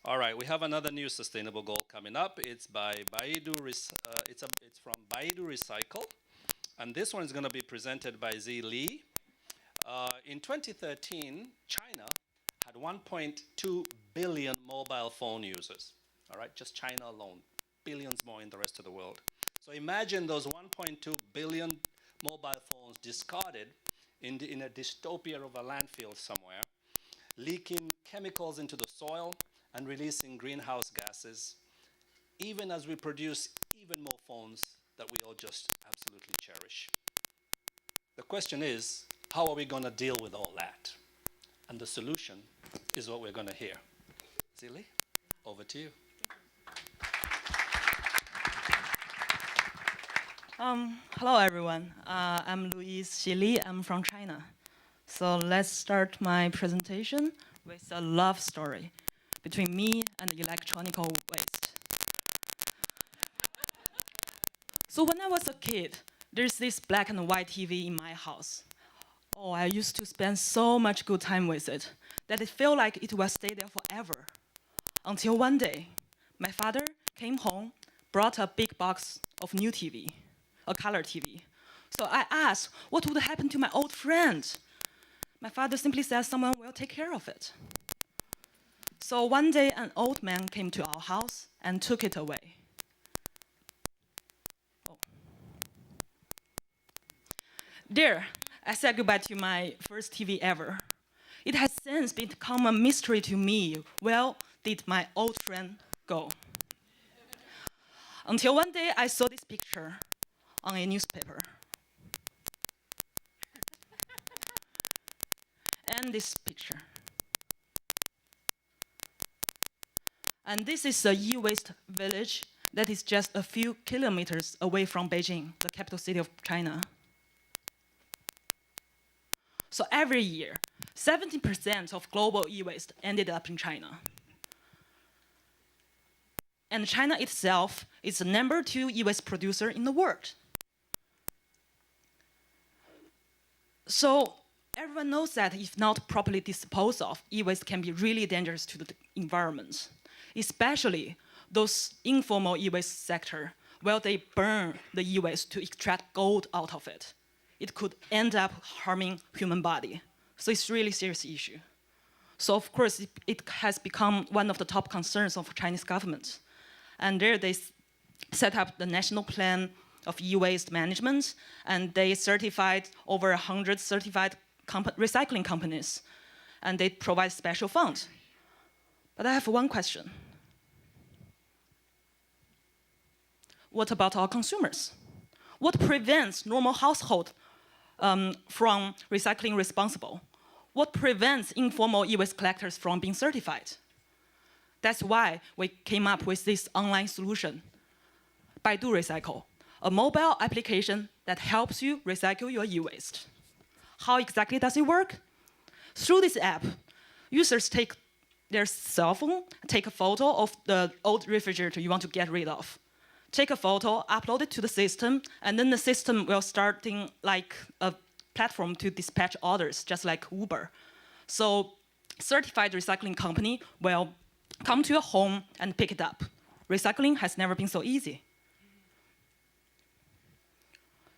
All right, we have another new sustainable goal coming up. It's by it's from Baidu Recycle, and this one is going to be presented by Z Li. In 2013, China had 1.2 billion mobile phone users. All right, just China alone, billions more in the rest of the world. So imagine those 1.2 billion mobile phones discarded in a dystopia of a landfill somewhere, leaking chemicals into the soil and releasing greenhouse gases, even as we produce even more phones that we all just absolutely cherish. The question is, how are we going to deal with all that? And the solution is what we're going to hear. Zili, over to you. Hello, everyone. I'm Louise Xili. I'm from China. So let's start my presentation with a love story between me and electronic waste. So when I was a kid, there's this black and white TV in my house. Oh, I used to spend so much good time with it that it felt like it will stay there forever. Until one day, my father came home, brought a big box of new TV, a color TV. So I asked, what would happen to my old friend? My father simply said someone will take care of it. So one day, an old man came to our house and took it away. Oh. There, I said goodbye to my first TV ever. It has since become a mystery to me. Where did my old friend go? Until one day, I saw this picture on a newspaper. And this picture. And this is a e-waste village that is just a few kilometers away from Beijing, the capital city of China. So every year, 70% of global e-waste ended up in China. And China itself is the #2 e-waste producer in the world. So everyone knows that if not properly disposed of, e-waste can be really dangerous to the environment, especially those informal e-waste sector, where they burn the e-waste to extract gold out of it. It could end up harming human body. So it's a really serious issue. So of course, it has become one of the top concerns of Chinese government. And there they set up the national plan of e-waste management, and they certified over 100 certified recycling companies, and they provide special funds. But I have one question. What about our consumers? What prevents normal household from recycling responsible? What prevents informal e-waste collectors from being certified? That's why we came up with this online solution, Baidu Recycle, a mobile application that helps you recycle your e-waste. How exactly does it work? Through this app, users take their cell phone, take a photo of the old refrigerator you want to get rid of, take a photo, upload it to the system, and then the system will start like a platform to dispatch orders, just like Uber. So certified recycling company will come to your home and pick it up. Recycling has never been so easy.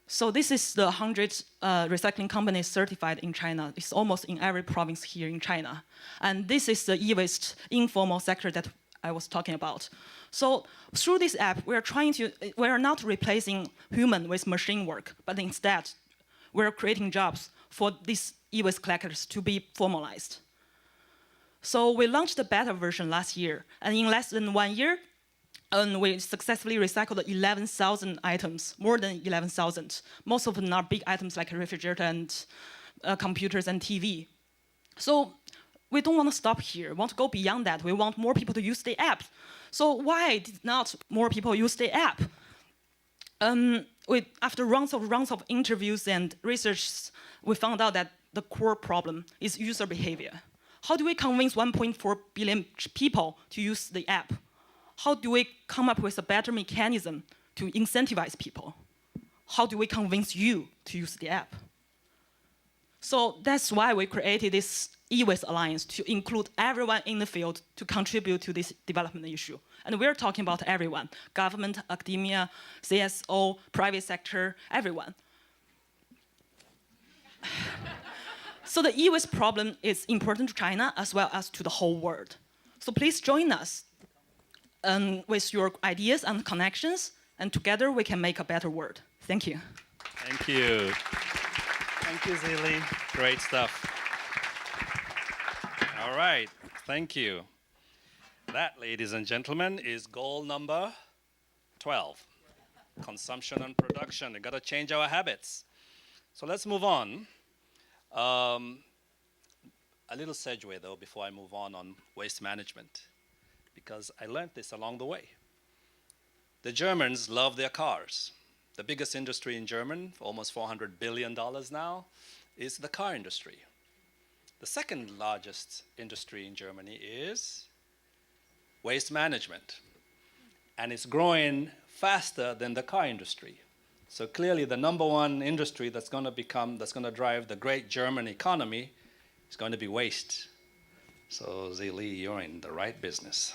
So this is the 100 recycling companies certified in China. It's almost in every province here in China. And this is the e-waste informal sector that I was talking about. So through this app, we're not replacing human with machine work, but instead, we're creating jobs for these e-waste collectors to be formalized. So we launched the beta version last year, and in less than 1 year, we successfully recycled 11,000 items, more than 11,000. Most of them are big items like a refrigerator and computers and TV. So we don't want to stop here. We want to go beyond that. We want more people to use the app. So why did not more people use the app? After rounds of interviews and research, we found out that the core problem is user behavior. How do we convince 1.4 billion people to use the app? How do we come up with a better mechanism to incentivize people? How do we convince you to use the app? So that's why we created this e-waste alliance to include everyone in the field to contribute to this development issue. And we're talking about everyone, government, academia, CSO, private sector, everyone. So the e-waste problem is important to China as well as to the whole world. So please join us with your ideas and connections, and together we can make a better world. Thank you. Thank you. Thank you, Zili. Great stuff. All right, thank you. That, ladies and gentlemen, is goal number 12. Consumption and production. We've got to change our habits. So let's move on. A little segue, though, before I move on waste management, because I learned this along the way. The Germans love their cars. The biggest industry in Germany, almost $400 billion now, is the car industry. The second largest industry in Germany is waste management, and it's growing faster than the car industry. So clearly the number one industry that's going to drive the great German economy is going to be waste. So Zili, you're in the right business.